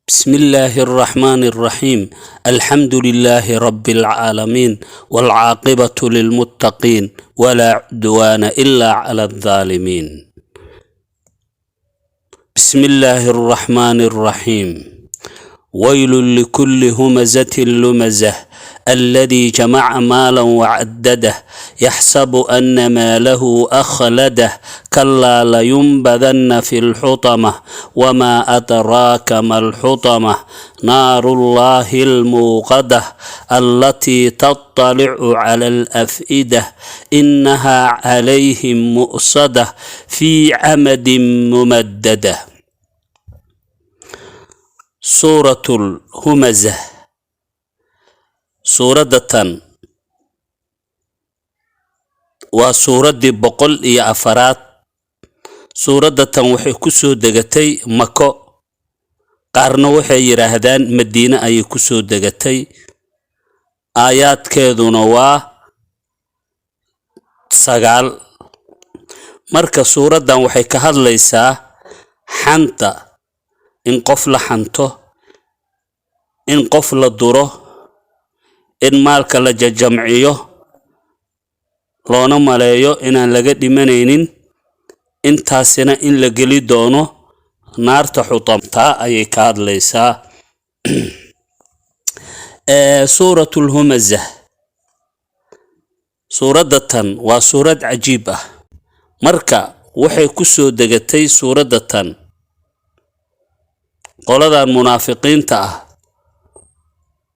بسم الله الرحمن الرحيم. الحمد لله رب العالمين، والعاقبة للمتقين، ولا عدوان إلا على الظالمين. بسم الله الرحمن الرحيم. ويل لكل همزة لمزة الذي جمع مالا وعدده يحسب أن ماله أخلده كلا لينبذن في الحطمة وما أدراك ما الحطمة نار الله الموقدة التي تطلع على الأفئدة إنها عليهم مؤصدة في عمد ممددة. سورة الهمزة suuradatan waa suuraddii 104aad. suuradatan waxay ku soo degatay Mako, qaarna waxay yiraahdaan Madiina ayay ku soo degatay. aayaadkeeduna waa 9. marka suuraddan waxay ka hadlaysaa xanta, in qof la xanto, in qof la duro, in maalka la jajamciyo loona maleeyo inaan laga dhimanaynin, intaasina in la geli doono naarta xutamta ayay ka hadlaysaa. suuratul humazah, suuradatan waa suurad cajiib ah. marka waxay ku soo degatay suuradatan qoladan munaafiqiinta ah,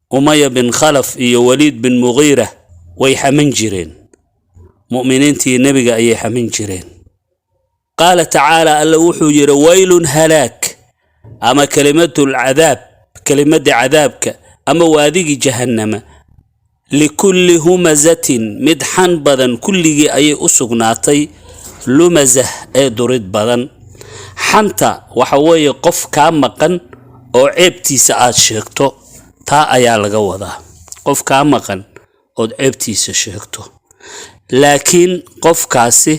أمية بن خلف iyo وليد بن مغيرة way xaman jireen, mu'miniintii nabiga ayay xaman jireen. قال تعالى الله wuxuu yiri waylun halaak, ama kalimatul cadaab, kalimada cadaabka ama waadigi jahannama, likulli humazatin mid xan badan kulligii ayay u sugnaatay, lumazah ee durid badan. xanta waxa weeye qof ka maqan oo ceebtiisa aad sheegto, taa ayaa laga wadaa. qof ka maqan oo ceebtiisa sheegto, laakiin qofkaasi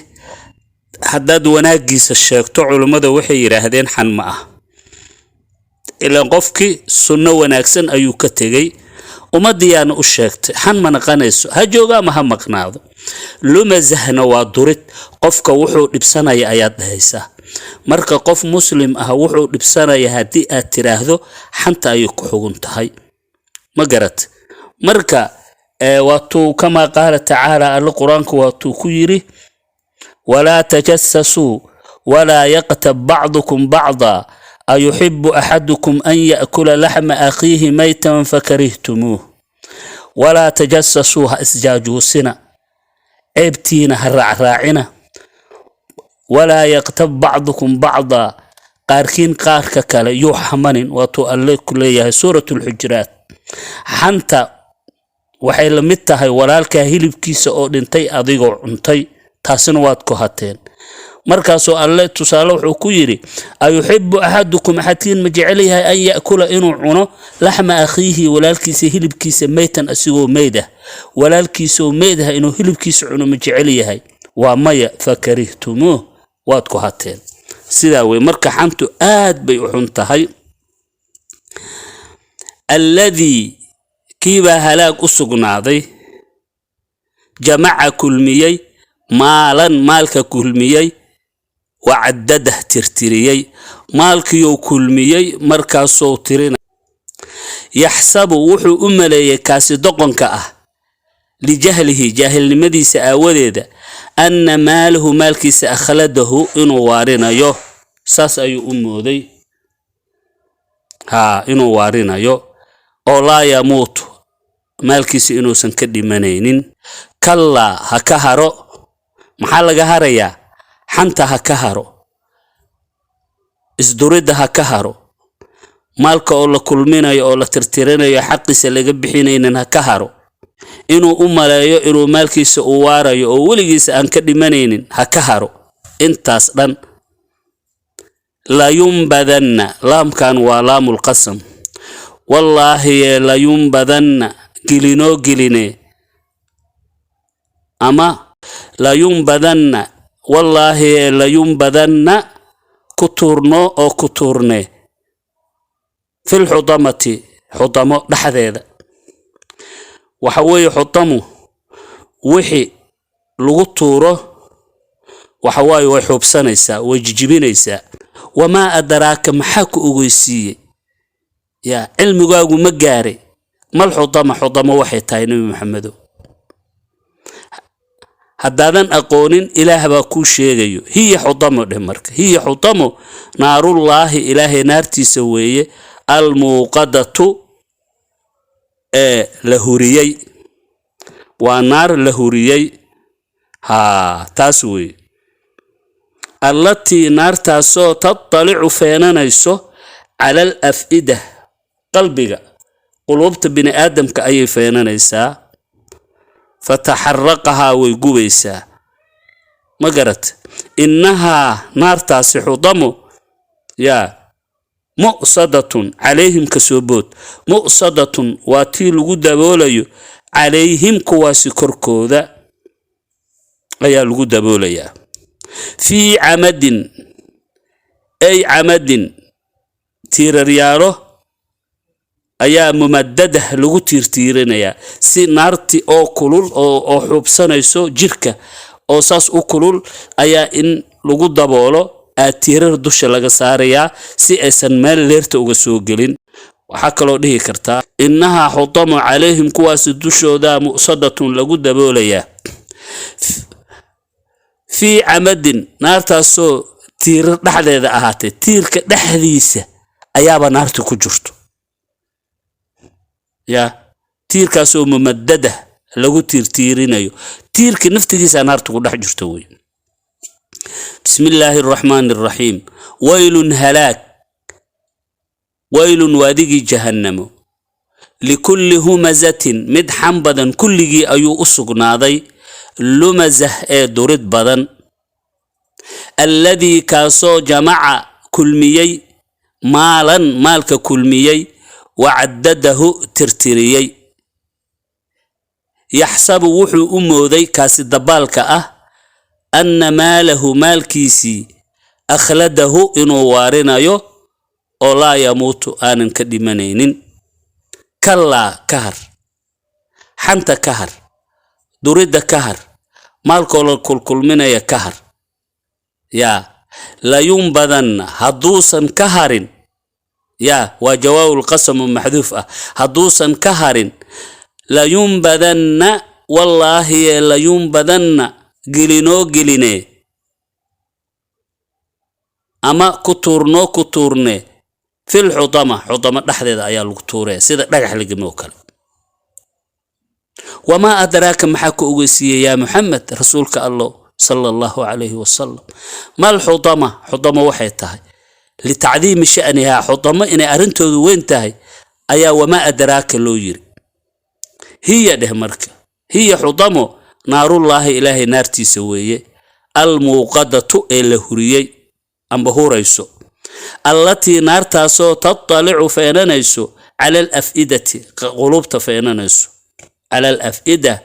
haddaad wanaagiisa sheegto culimadu waxay yiraahdeen xan ma ah, ilaa qofkii sunno wanaagsan ayuu ka tegay, ummadiyana u sheegtay, xan ma naqanayso, ha jooga ama ha maqnaado. lumazahna waa durid, qofka wuxuu dhibsanaya ayaad dhahaysaa. marka qof muslim ah wuxuu dhibsanaya haddii aad tiraahdo xanta ayuu ku xugun tahay, ما قرت. مركا واتو كما قال تعالى القرآن واتو كيري ولا تجسسوا ولا يقتب بعضكم بعضا أيحب أحدكم أن يأكل لحم أخيه ميتا فكرهتموه ولا تجسسوا اسجاجوا سنة عبتين هالرعراعنا ولا يقتب بعضكم بعضا قاركين قارك كلا يوحمن واتو الليك ليه سورة الحجرات. xanta waxay la mid tahay walaalka hilibkiisa oo dhintay adigoo cuntay, taasina waad ku hateen. markaasoo alle tusaale wuxuu ku yiri ayuhibbu ahadukum ahadin maj'alaha an ya'kula inuu cuno lahma akhihi walaalkiisa hilibkiisa maytan asigoo meedah, walaalkiisa oo meedah inuu hilibkiisa cuno maj'alahay waa maya, fakarihtumu waad ku hateen. sidaa way marka xantu aad bay u xun tahay. الذي كيبا هلاك أسقناضي جمع كلميي مالا مالك كلميي وعدده ترتريي مالك يو كلميي مركا صوترين يحسب وحو أملي كاسي دقنك لجهله جاهل لمدي سآوديد أن ماله مالك سأخلده إنو وارنا يو ساس أيو أمودي إنو وارنا يو oo laa yamuutu maalkiisa inuusan ka dhimanaynin. kallaa ha ka haro, maxaa laga harayaa? xanta ha ka haro, isduridda ha ka haro, maalka oo la kulminayo oo la tirtirinayo xaqiisa laga bixinaynin ha ka haro. inuu u maleeyo inuu maalkiisa u waarayo oo weligiisa aan ka dhimanaynin ha ka haro. intaas dhan la yunbadanna, laamkan waa laamul qasam. والله لا ينبذن جلينو جليني أما لا ينبذن والله لا ينبذن كتورنو أو كتورني في الحطمة حطمة دحديدا وحوي حطمه وحي لغو تورو وحواي وحوبسانيسا وججبينيسا وما أدراك محاك أغيسي يا علم قاقو مقاري ما الحطمة حطمة وحي تاي نبي محمد هدادان أقونين إله باكو شيغيو هي حطمة دمرك هي حطمة نار الله إله نارتي سوية الموقدة لهوريي ونار لهوريي ها تاسوي التي نار تاسو تطلع فينانيسو على الأفئدة قلبك قلوبت بني آدم كأي فينانيسا فتحرقها ويقويسا ما قرت إنها نار تاسي حضمو يا مؤصدة عليهم كسوبوت مؤصدة واتيل قد بوليو عليهم كواسي كركوذا أيا القد بوليا في عمد أي عمد تير رياله أيا ممدده لغو تيرتيرينيا سي نارتي أو كلول أو حوبسانيسو جيركا أو ساس أو كلول أيا إن لغو دابولو تيرر دوشا لغا ساريا سي أيسان مال ليرتا أوغا سوغلين وحكا لو ديه كرتا إنها حطم عليهم كواس دوشو دا مؤصدة لغو دابوليا في عمد نارتا سو تير دحديدا أهاتي تيركا دحديسا أيابا نارتو كجرتو يا تيركا سو ممدده لغو تيرتيرينيو تيرك نفتيسا نارتو كدحجرتو بسم الله الرحمن الرحيم ويل هلاك ويل وادي جهنم لكل همزة مدحم بدن كل جي أيو أسقناضي لمزه دورد بدن الذي كاسو جمع كل ميي مالا مالك كل ميي وعدده ترتريي يحسب وحو أمودي كاس الدبالك أن ماله مالكيسي أخلده إنو وارنايو ولا يموت آنن كدمانين كلا كهر حنت كهر دريد كهر مالكو كل منايا كهر يا لا ينبذن هدوسا كهر يا وجواب القسم محذوف هدوسا كهر لا ينبذن والله لا ينبذن قلينو أما كتورني في الحطمة دحديدا أيا لغتوري سيدا دغخ لغموكل وما أدراك محاك أغسي يا محمد رسولك الله صلى الله عليه وسلم ما الحطمة وحي تاهي لتعظيم شأنها حطمة إن أرنتو وين تاهي أيا وما أدراك لو يري هي ده مركة هي حطمة نار الله إلهي نارتي سوية الموقدة إلهوريي أم بهوريسو التي نار تاسو تطلع فينانيسو على الأفئدة قلوبت فينانيسو على الأفئدة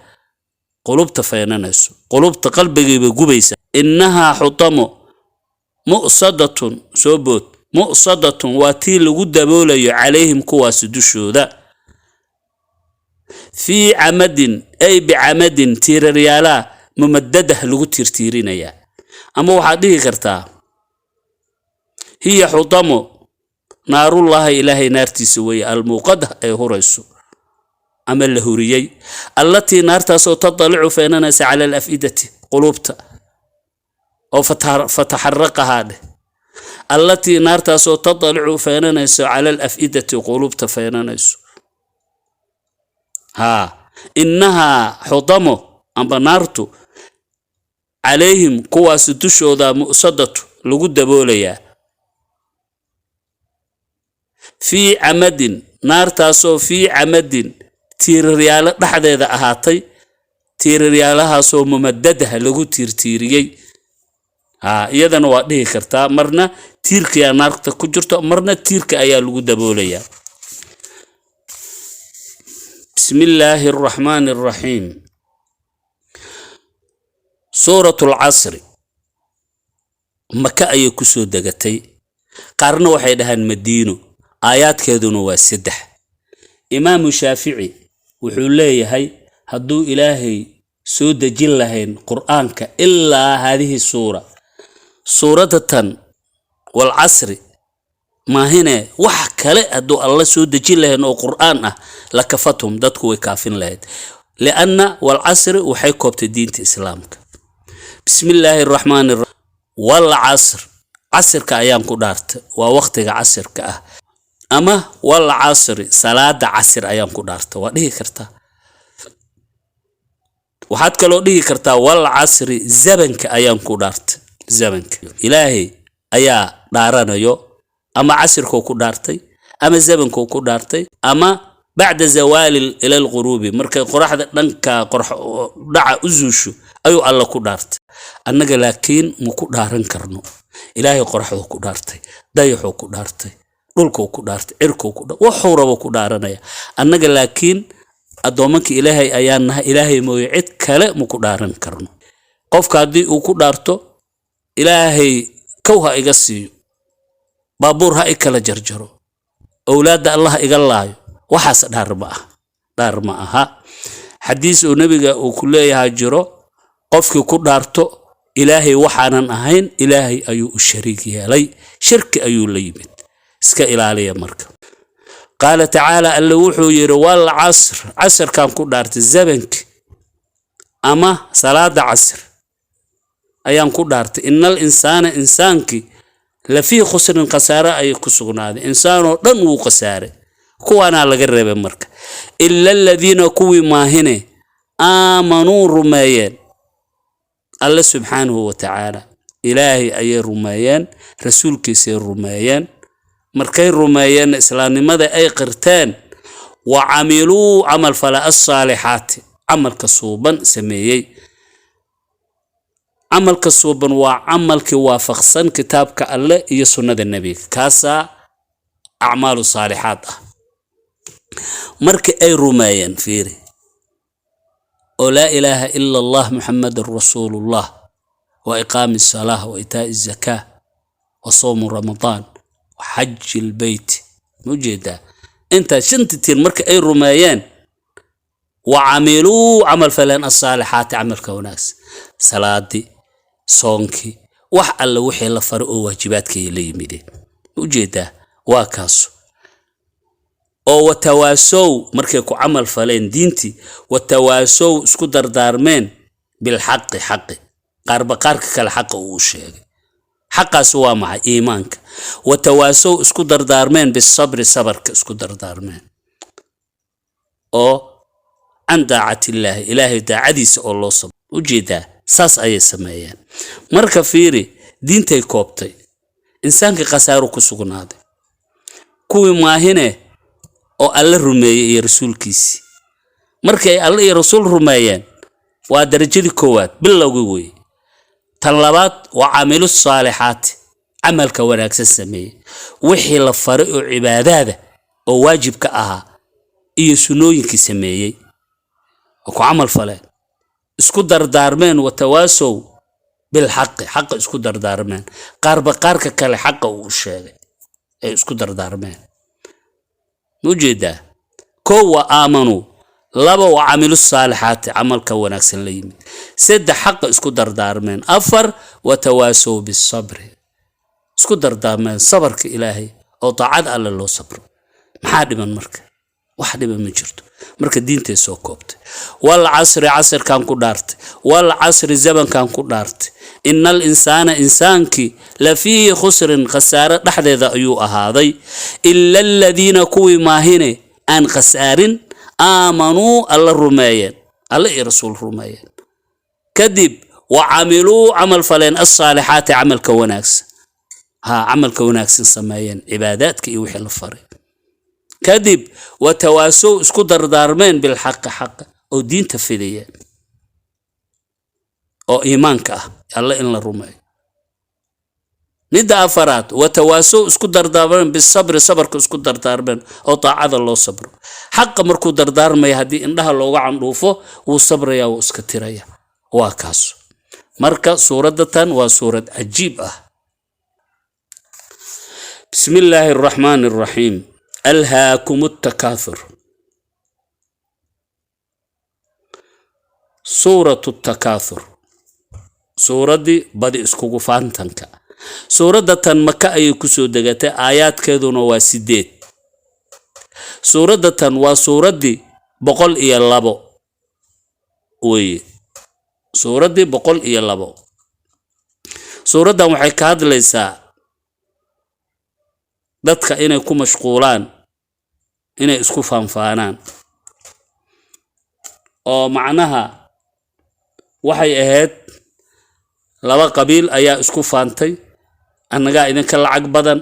قلوبت فينانيسو قلوبت قلبي بقبيسة إنها حطمة مؤصدة سوبوت مؤصدة واتيل قد بولي عليهم كواس دشو ذا في عمد أي بعمد تير ريالا ممدده لغو تيرتيرين يا أما وحديه كرتا هي حطمه نار الله إلهي نارتي سوي الموقدة أي هريسو أما اللهوريي التي نارتاسو تطلع فينانس على الأفئدة قلوبتا أو فتحرقها هذا التي نارتاسو تطلع فينانس على الأفئدة قلوبتا فينانس ها إنها حطمه أما نارتو عليهم كواس دشو ذا مؤصدة لقد بوليا في عمد نار تاسو في عمد تير ريال دحديدا أهاتي تير ريالها سو ممددها لغو تيرتيريي ها إيادان واديه كرتا مرنا تيرك يا نارك كجرتو مرنا تيرك أيا لغو دبوليا بسم الله الرحمن الرحيم سورة العصر مكة أي كسو دقتي قارنا وحيدها المدينة aayaadkeeduna waa 3 imaamu shaafici wuxuu leeyahay hadduu ilaahay soo dejin lahayn qur'aanka ilaa hadihi suuradatan wal casri maahine wax kale hadduu alla soo dejin lahayn oo qur'aan ah la kafatum dadku way kaafin lahayd lianna wal casri waxay koobtay diinta islaamka bismillaahir rahmaanir rahiim wal casr casrka ayaan ku dhaartay waa waqtiga casrka ah ama wal casri salaada casr ayaan ku dhaartay waa dhihi kartaa waxaad kaloo dhihi kartaa wal casri zamanka ayaan ku dhaartay zamanka ilaahay ayaa dhaaranayo ama casrka ku dhaartay ama zamanka ku dhaartay ama bacda zawali ila al-ghurubi markay qoraxda dhanka qorx dhaca u zuusho ayuu alla ku dhaartay annaga laakiin ma ku dhaaran karno ilaahay qoraxda ku dhaartay dayaxo ku dhaartay dhulka ku dhaartay cirka ku dhaartay wuxuu rabo ku dhaaranaya annaga laakiin adoomanka ilaahay ayaan nahay ilaahay mooyo cid kale ma ku dhaaran karno qofka hadii uu ku dhaarto ilaahay kowha iga siiyo baabuur ha ikala jarjaro awlaada allah iga laayo waxaas dhaar ma aha xadiis oo nabiga uu ku leeyahay jiro qofkii ku dhaarto ilaahay waxaanan ahayn ilaahay ayuu u shariik yeelay shirki ayuu la yimid iska ilaaliya marka qaala tacaala alla wuxuu yiri wal casr kan ku dhaartay zamanki ama salaada casr ayaan ku dhaartay innal insaana insaanki la fi khusrin qasara ay ku sugnaaday insaano dhan wuu qasaaray kuwana laga reebay marka illa alladina kuwi maahine aamanu rumayeen alla subhanahu wa ta'ala ilaahi ay rumayeen rasuulkiisa rumayeen markay rumayeen islaamnimada ay qirteen wa amilu amal fala as-salihat amalka suuban sameeyay amalka suuban waa amalkii waafaqsan kitaabka alle iyo sunnada nabiga kaasa a'maalu salihat markii ay rumayeen fiiri oo la ilaaha illa allah muhammadur rasuulullah wa iqaamis salah wa itaa'iz zakah wa sawm ramadan wa hajjil bayt mujida inta shantitiin markii ay rumayeen wa amilu amal falan as-salihat amalka wanaas salaadi soonki wax alla wixii la faro oo waajibaadka la yimideen mujida waa kaas oo watawaasow markay ku amal faleen diinti watawaasow isku dardaarmeen bil haqqi qarba qarka kala xaq uu sheegay xaqaas waa maxay iimaanka watawaasow isku dardaarmeen bis sabri sabarka isku dardaarmeen oo andaacati ilaahi daacadiisa oo loo sabro ujeeda saas ayay sameeyeen marka fiiri diintay koobtay insaanka qasaaro ku sugnaaday kuwii maahine oo alla rumeeyay iyo rasuulkiisi markay alla iyo rasuul rumeeyeen waa darajadii koowaad bilowgii way tan labaad waa amilu saalihaat amalka wanaagsan sameeyay wixii la faray oo cibaadada oo waajibka ahaa iyo sunnooyinkii sameeyay oo ku amal faleen isku dardaarmeen watawaasow bil haqq isku dardaarmeen qarba qarka kale xaq uu sheegay ay isku dardaarmeen mujida كو آمنوا لبا وعملوا الصالحات عمل كوناك سنليم سد حق اسكو دردارمين أفر وتواسوا بالصبر اسكو دردارمين صبرك إلهي أو طاعد على الله صبر محاد من مركة واحد من جرته مركة دين تيسو كوبت والعصر عصر كان كدارت والعصر زمن كان كدارت إن الإنسان إنسانك لفيه خسر خسارة لحظة ذا أيو أهاضي إلا الذين كوي ماهين أن خسار آمنوا الله الرمايان الله رسول الرمايان كذب وعملوا عمل فلين الصالحات عمل كوناكس عمل كوناكس سمايان عباداتك يوحي الفريق كذب وتواسوا اسكو دردارمين بالحق حق او دين تفيدية او ايمانك الله ان الرماي ندى افراد وتواسوا اسكو دردارمين بالصبر صبرك اسكو دردارمين او طاعة الله صبر حق مركو دردارمي هدي انها لوغا عندوفو وصبر يا واسكتيريا واكاسو مركا سورة دتان وسورة عجيب بسم الله الرحمن الرحيم ألهاكم التكاثر سورة التكاثر سورة دي بدي اسكوغو فانتنكا سورة تن مكة أي كسو دقاتي آيات كذون واسديد سورة تن وسورة دي بقول إيا اللابو وي سورة دي بقول إيا اللابو سورة دا waxay ka hadlaysaa dadka inay ku mashquulaan inay isku faanfaanaan oo macnaha waxay ahayd laba qabiil ayaa isku faantay annaga idinka lacag badan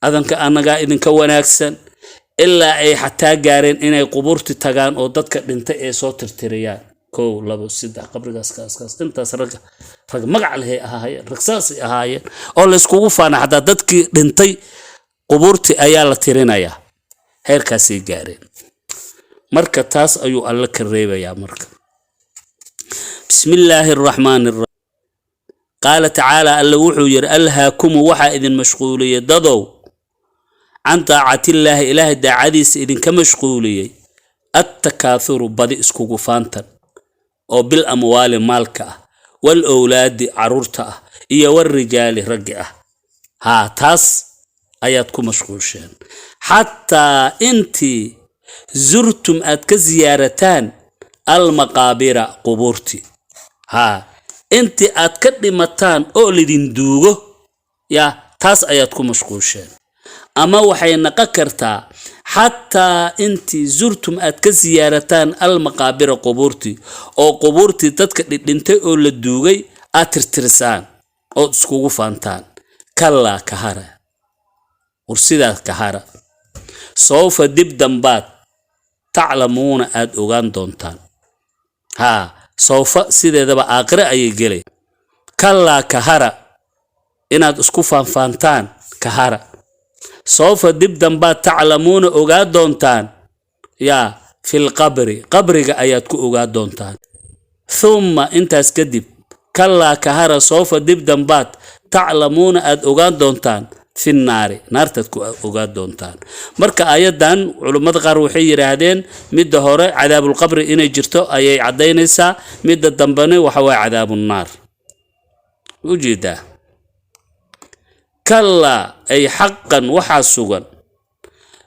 adanka annaga idinka wanaagsan ilaa ay xataa gaareen inay qubuurti tagaan oo dadka dhintay ee soo tirtiriyaan كو لابو سيدا قبرقاس كاس انت رق مقع لهي اهايين رقصاصي اهايين oo la iskugu faana hada dadkii dhintay qubuurti ayaa la tirinaya heerkaasi gaareen marka taas ayuu alla ka reebaya marka bismillaahir rahmaanir rahiim qala ta'ala alla wuxuu yiri alhaakum waxa idin mashquuliyay dadow an taa'atillahi ilaahi daacadiisa idin ka mashquuliyay at-takaathuru badi iskugu faantan oo bil amwaali maalka wal awlaadi carurta iyo war rijaali ragga ha taas ayaad ku mashquulsheen hatta inti zurtum ad ka ziyaarataan al maqaabira quburti ha inti ad ka dhimataan oo lidin duugo ya taas ayaad ku mashquulsheen ama waxay naqa kartaa حتى انتي زرتم اتكزيارتان المقابر قبورتي او قبورتي تدك دنتي او لدوغي اترترسان او اسكوغو فانتان كلا كهارا ورسيدا كهارا سوف دب دنبات تعلمون اد اوغان دونتان ها سوف سيدا دبا اقرأ اي جلي كلا كهارا اناد اسكو فانتان كهارا سوف دبدن با تعلمون اوغا دونتان يا في القبر قبرك اياتكو اوغا دونتان ثم انت اسكدب كلا كهر سوف دبدن بات تعلمون اد اوغا دونتان في النار نارتكو اوغا دونتان marka ayadan culimada qaar waxay yiraahdeen mid hore cadaabul qabr inay jirto ayay cadeynaysaa mid dambana waxa way cadaabun naar wujida كلا أي حقا وحاسوغا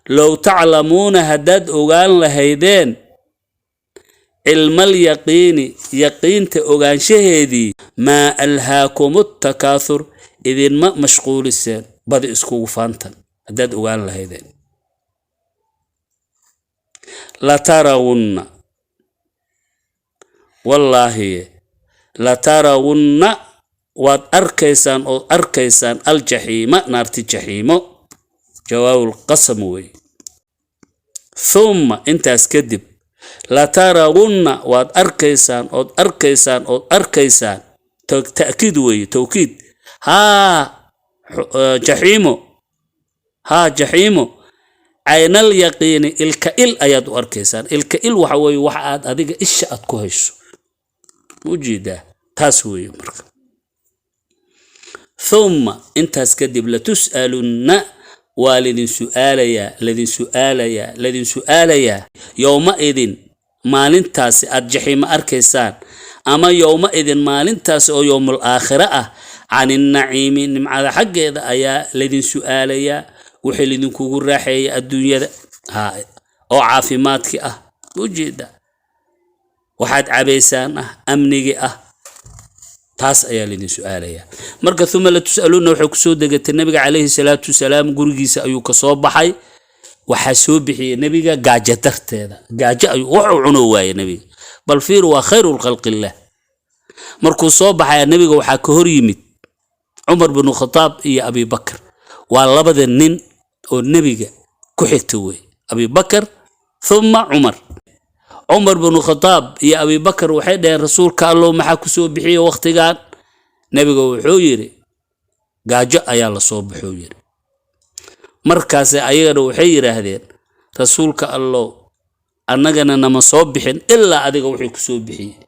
لو تعلمون هداد أوغان لهيدين علم اليقين يقين تأوغان شهيدي ما ألهاكم التكاثر إذن ما مشغول السين بدأ اسكو فانتا هداد أوغان لهيدين لا ترون والله لا ترون واد أركيسان أو أركيسان الجحيم نارتي جحيمو جواب القسم وي ثم انت اسكدب لا ترون واد أركيسان أو أركيسان أو أركيسان تأكيد وي توكيد ها جحيمو ها جحيمو عين اليقين الكئل أياد أركيسان الكئل وحوي وحاد هذيك إيش أتكوهش وجيده تاسوي مركب ثم انت اسكدب لتسألن والذين سؤاليا يومئذ مالنتاس الجحيم أركيسان أما يومئذ مالنتاس أو يوم الآخرة عن النعيم مع حق إذا أيا الذين سؤاليا وحلين كوكو راحي الدنيا ها أو عافماتك وجد وحد عبيسان أمنيك taas ayaa lidin su'aalaya marka thumma la tusaluna wuxuu ku soo degatay nabiga kaleey salaatu salaam gurigiisa ayuu ka soo baxay waxa soo bixiyay nabiga gaajo darteeda gaajo ayuu wuxuu cuno waayay nabiga bal fiir waa khayrul khalqillah markuu soo baxay nabiga waxa ka hor yimid Umar ibn Khattab iyo Abi Bakr waa labada nin oo nabiga ku xigtay way Abi Bakr thumma Umar عمر بن الخطاب يا أبي بكر وحيد الرسول قال له ما حكسوا بحيه وقت قال نبي وحويري جاء يا الله صوب حويري مركز أيغر وحيري هذين رسول قال له أننا نما صوب بحين إلا أديك وحكسوا بحيه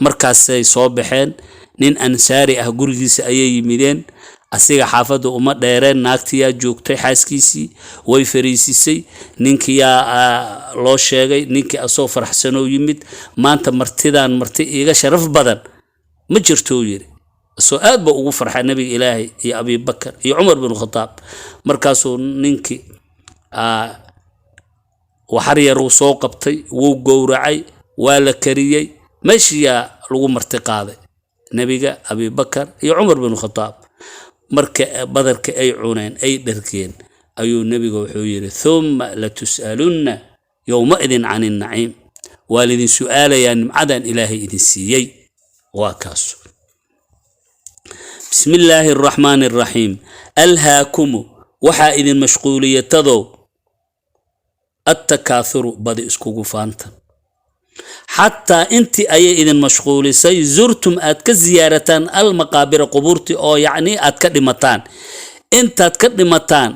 مركز صوب بحين نين أنساري أهجرجيس أي يميدين asiga xaafadda uma dheereen naagtiyaa joogtay xaaskiisii way fariisisay ninkiyaa loo sheegay ninkii asoo faraxsanoo yimid maanta martidan marti iiga sharaf badan ma jirto yiri soo aad ba ugu farxay nabiga ilaahay iyo Abi Bakar iyo Umar bin Khattab markaasuu ninkii waxar yar uu soo qabtay wuu gowracay waa la kariyay meeshiya lagu marti qaaday nabiga Abi Bakar iyo Umar bin Khattab marka badarka ay cuneen ay dharkeen ayuu nabiga wuxuu yiri thumma la tusaluna yawma idin 'anil na'im walidin su'aalayaa nimcadan ilaahay idin siiyay waa kaas bismillahir rahmanir rahim alhaakum waxa idin mashquuliyatado التكاثر بدي اسكوغو فانتا حتى انتي اي اذن مشغولي سي زرتم اتك زيارتان المقابر قبورتي او يعني اتك دمتان انت اتك دمتان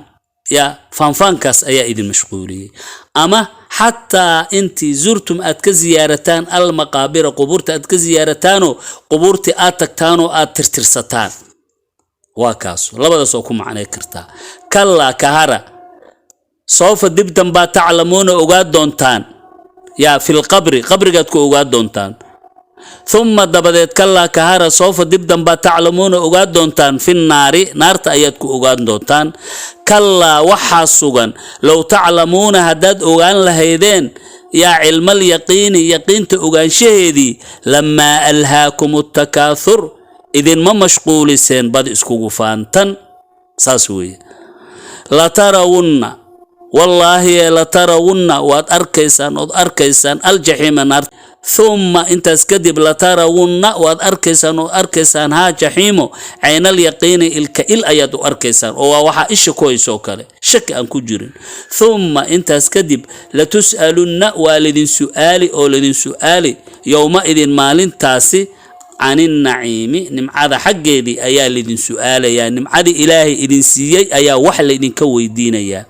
يا فانفانكاس اي اذن مشغولي اما حتى انتي زرتم اتك زيارتان المقابر قبورتي اتك زيارتانو قبورتي اتكتانو اترترستان واكاسو لبدا سوكو معنى كرتا كلا كهارا سوف دبتم با تعلمون اوغاد دونتان يا في القبر قبركو اوغاد دونتان ثم دبدت كلا كهارا سوف دبتم با تعلمون اوغاد دونتان في النار نارت ايادكو اوغاد دونتان كلا وحا سوغان لو تعلمون هداد اوغان لهيدين يا علم اليقين يقينت اوغان شهيدي لما الهاكم التكاثر اذن ما مشغول سين بد اسكو فانتن ساسوي لا ترون والله لا ترون واد اركيسان الجحيم نار ثم انت اسكدب لا ترون واد اركيسان ها جحيم عين اليقين الكئل اياد اركيسان او waxa isha kooyso kale shaki aan ku jirin ثم انت اسكدب لا تسالون والدين سؤالي او لدين سؤالي يوم اذن maalintaasi عن النعيم نمعada xageedii ayaa lidin su'aalaya nimcadi ilaahay idin siiyay ayaa wax la idin ka weydiinaya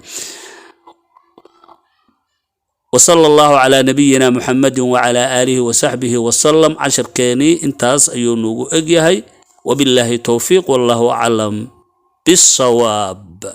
وصلى الله على نبينا محمد وعلى آله وصحبه وسلم عشر كاني انتاس ايونوغو اجيهي وبالله توفيق والله أعلم بالصواب